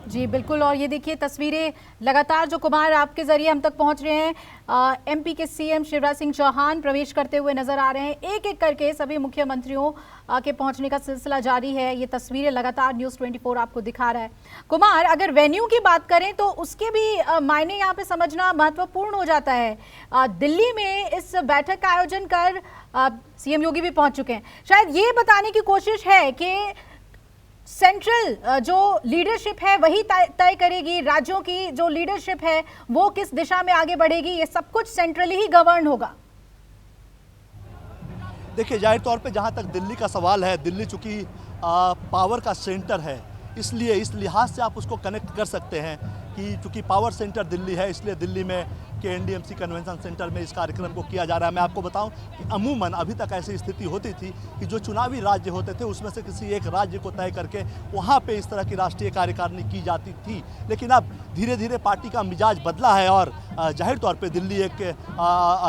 जी बिल्कुल। और ये देखिए तस्वीरें लगातार जो कुमार आपके जरिए हम तक पहुंच रहे हैं। एमपी के सीएम शिवराज सिंह चौहान प्रवेश करते हुए नजर आ रहे हैं। एक एक करके सभी मुख्यमंत्रियों के पहुंचने का सिलसिला जारी है। ये तस्वीरें लगातार न्यूज़ 24 आपको दिखा रहा है। कुमार, अगर वेन्यू की बात करें तो उसके भी मायने यहाँ पे समझना महत्वपूर्ण हो जाता है। दिल्ली में इस बैठक का आयोजन कर सीएम योगी भी पहुंच चुके हैं। शायद ये बताने की कोशिश है कि सेंट्रल जो लीडरशिप है वही तय करेगी, राज्यों की जो लीडरशिप है वो किस दिशा में आगे बढ़ेगी, ये सब कुछ सेंट्रली ही गवर्न होगा। देखिए, जाहिर तौर पे जहाँ तक दिल्ली का सवाल है, दिल्ली चूंकि पावर का सेंटर है, इसलिए इस लिहाज से आप उसको कनेक्ट कर सकते हैं कि चूंकि पावर सेंटर दिल्ली है, इसलिए दिल्ली में के एनडीएमसी कन्वेंशन सेंटर में इस कार्यक्रम को किया जा रहा है। मैं आपको बताऊं कि अमूमन अभी तक ऐसी स्थिति होती थी कि जो चुनावी राज्य होते थे उसमें से किसी एक राज्य को तय करके वहाँ पे इस तरह की राष्ट्रीय कार्यकारिणी की जाती थी, लेकिन अब धीरे धीरे पार्टी का मिजाज बदला है और जाहिर तौर पे दिल्ली एक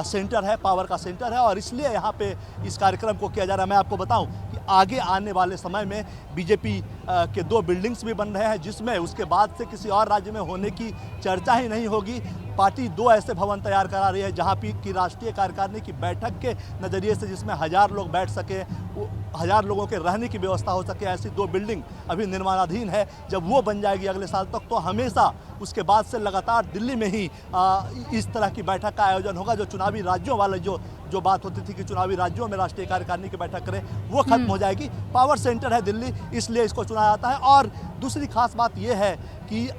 सेंटर है, पावर का सेंटर है और इसलिए यहाँ पे इस कार्यक्रम को किया जा रहा है। मैं आपको बताऊँ कि आगे आने वाले समय में बीजेपी के 2 बिल्डिंग्स भी बन रहे हैं, जिसमें उसके बाद से किसी और राज्य में होने की चर्चा ही नहीं होगी। पार्टी 2 ऐसे भवन तैयार करा रही है जहां पे की राष्ट्रीय कार्यकारिणी की बैठक के नज़रिए से जिसमें 1000 लोग बैठ सके, 1000 लोगों के रहने की व्यवस्था हो सके, ऐसी 2 बिल्डिंग अभी निर्माणाधीन है। जब वो बन जाएगी अगले साल तक तो हमेशा उसके बाद से लगातार दिल्ली में ही इस तरह की बैठक का आयोजन होगा। जो चुनावी राज्यों वाले जो बात होती थी कि चुनावी राज्यों में राष्ट्रीय कार्यकारिणी की बैठक करें, वो खत्म हो जाएगी। पावर सेंटर है दिल्ली, इसलिए इसको चुना जाता है। और दूसरी खास बात यह है कि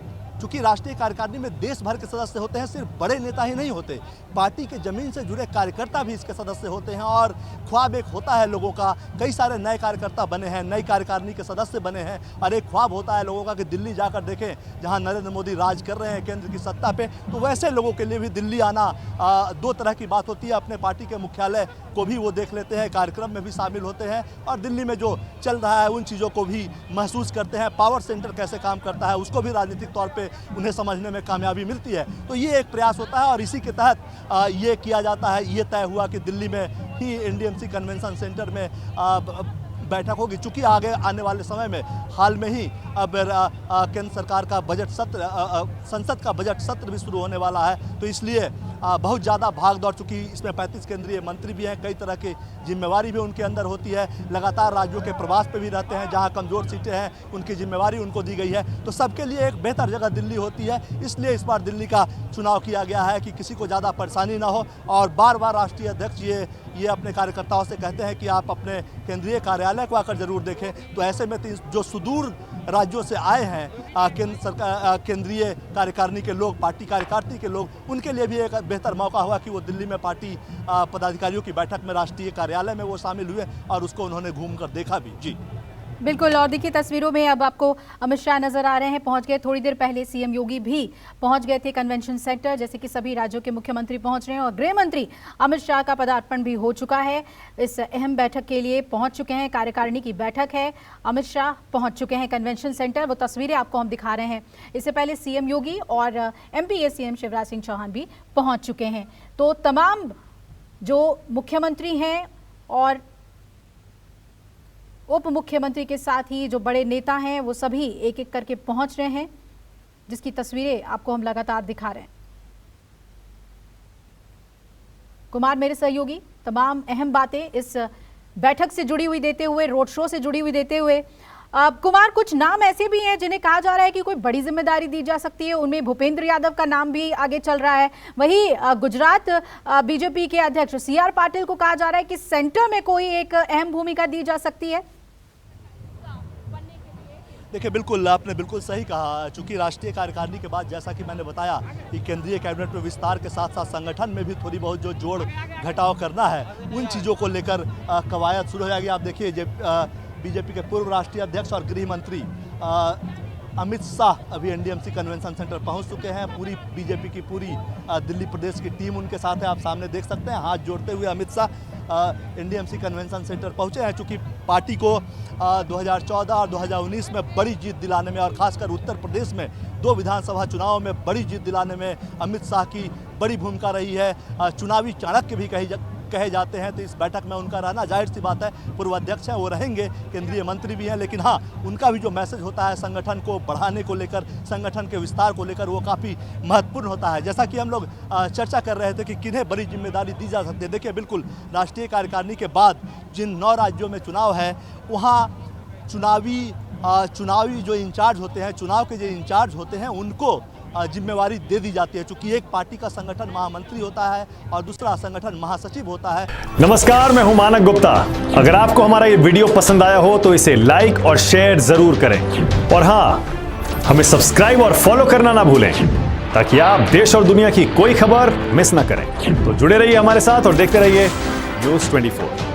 चूंकि राष्ट्रीय कार्यकारिणी में देश भर के सदस्य होते हैं, सिर्फ बड़े नेता ही नहीं होते, पार्टी के जमीन से जुड़े कार्यकर्ता भी इसके सदस्य होते हैं और ख्वाब एक होता है लोगों का, कई सारे नए कार्यकर्ता बने हैं, नई कार्यकारिणी के सदस्य बने हैं और एक ख्वाब होता है लोगों का कि दिल्ली जाकर देखें जहां नरेंद्र मोदी राज कर रहे हैं केंद्र की सत्ता पे। तो वैसे लोगों के लिए भी दिल्ली आना 2 तरह की बात होती है। अपने पार्टी के मुख्यालय को भी वो देख लेते हैं, कार्यक्रम में भी शामिल होते हैं और दिल्ली में जो चल रहा है उन चीज़ों को भी महसूस करते हैं। पावर सेंटर कैसे काम करता है उसको भी राजनीतिक तौर पर उन्हें समझने में कामयाबी मिलती है। तो ये एक प्रयास होता है और इसी के तहत ये किया जाता है। ये तय हुआ कि दिल्ली में ही एनडीएमसी कन्वेंशन सेंटर में बैठक होगी। चूंकि आगे आने वाले समय में हाल में ही अब केंद्र सरकार का बजट सत्र, संसद का बजट सत्र भी शुरू होने वाला है, तो इसलिए बहुत ज़्यादा भागदौड़, चूँकि इसमें 35 केंद्रीय मंत्री भी हैं, कई तरह की जिम्मेवारी भी उनके अंदर होती है, लगातार राज्यों के प्रवास पे भी रहते हैं, जहां कमज़ोर सीटें हैं उनकी जिम्मेवारी उनको दी गई है। तो सबके लिए एक बेहतर जगह दिल्ली होती है, इसलिए इस बार दिल्ली का चुनाव किया गया है कि किसी को ज़्यादा परेशानी ना हो। और बार बार राष्ट्रीय अध्यक्ष ये अपने कार्यकर्ताओं से कहते हैं कि आप अपने केंद्रीय कार्यालय को आकर जरूर देखें। तो ऐसे में जो सुदूर राज्यों से आए हैं केंद्रीय कार्यकारिणी के लोग, पार्टी कार्यकारिणी के लोग, उनके लिए भी एक बेहतर मौका हुआ कि वो दिल्ली में पार्टी पदाधिकारियों की बैठक में राष्ट्रीय कार्यालय में वो शामिल हुए और उसको उन्होंने घूमकर देखा भी। जी बिल्कुल। और देखिए तस्वीरों में अब आपको अमित शाह नजर आ रहे हैं, पहुंच गए। थोड़ी देर पहले सीएम योगी भी पहुंच गए थे कन्वेंशन सेंटर, जैसे कि सभी राज्यों के मुख्यमंत्री पहुंच रहे हैं और गृह मंत्री अमित शाह का पदार्पण भी हो चुका है। इस अहम बैठक के लिए पहुंच चुके हैं, कार्यकारिणी की बैठक है, अमित शाह पहुंच चुके हैं कन्वेंशन सेंटर। वो तस्वीरें आपको हम दिखा रहे हैं। इससे पहले सीएम योगी और एमपी के सीएम शिवराज सिंह चौहान भी पहुंच चुके हैं। तो तमाम जो मुख्यमंत्री हैं और उप मुख्यमंत्री के साथ ही जो बड़े नेता हैं वो सभी एक एक करके पहुंच रहे हैं, जिसकी तस्वीरें आपको हम लगातार दिखा रहे हैं। कुमार, मेरे सहयोगी तमाम अहम बातें इस बैठक से जुड़ी हुई देते हुए, रोड शो से जुड़ी हुई देते हुए, कुमार कुछ नाम ऐसे भी हैं जिन्हें कहा जा रहा है कि कोई बड़ी जिम्मेदारी दी जा सकती है, उनमें भूपेंद्र यादव का नाम भी आगे चल रहा है। वहीं गुजरात बीजेपी के अध्यक्ष सीआर पाटिल को कहा जा रहा है कि सेंटर में कोई एक अहम भूमिका दी जा सकती है। देखिए, बिल्कुल आपने बिल्कुल सही कहा। चूंकि राष्ट्रीय कार्यकारिणी के बाद जैसा कि मैंने बताया कि केंद्रीय कैबिनेट में विस्तार के साथ साथ संगठन में भी थोड़ी बहुत जो जोड़ घटाव करना है, उन चीज़ों को लेकर कवायद शुरू हो जाएगी। आप देखिए बीजेपी के पूर्व राष्ट्रीय अध्यक्ष और गृह मंत्री अमित शाह अभी एनडीएमसी कन्वेंशन सेंटर पहुंच चुके हैं। पूरी बीजेपी की पूरी दिल्ली प्रदेश की टीम उनके साथ है, आप सामने देख सकते हैं। हाथ जोड़ते हुए Amit Shah NDMC convention centre पहुंचे हैं। चूँकि पार्टी को 2014 और 2019 में बड़ी जीत दिलाने में और खासकर उत्तर प्रदेश में 2 विधानसभा चुनावों में बड़ी जीत दिलाने में अमित शाह की बड़ी भूमिका रही है। चुनावी चाणक्य भी कहे जाते हैं तो इस बैठक में उनका रहना जाहिर सी बात है, पूर्व अध्यक्ष हैं वो रहेंगे, केंद्रीय मंत्री भी हैं, लेकिन हाँ उनका भी जो मैसेज होता है संगठन को बढ़ाने को लेकर, संगठन के विस्तार को लेकर, वो काफ़ी महत्वपूर्ण होता है। जैसा कि हम लोग चर्चा कर रहे थे कि किन्हें बड़ी जिम्मेदारी दी जा सकती है। देखिए बिल्कुल राष्ट्रीय कार्यकारिणी के बाद जिन 9 राज्यों में चुनाव है वहाँ चुनावी जो इंचार्ज होते हैं, चुनाव के जो इंचार्ज होते हैं उनको जिम्मेवारी दे दी जाती है, क्योंकि एक पार्टी का संगठन महामंत्री होता है और दूसरा संगठन महासचिव होता है। नमस्कार, मैं हूं मानक गुप्ता। अगर आपको हमारा ये वीडियो पसंद आया हो तो इसे लाइक और शेयर जरूर करें, और हाँ, हमें सब्सक्राइब और फॉलो करना ना भूलें ताकि आप देश और दुनिया की कोई खबर मिस ना करें। तो जुड़े रहिए हमारे साथ और देखते रहिए न्यूज़ 24।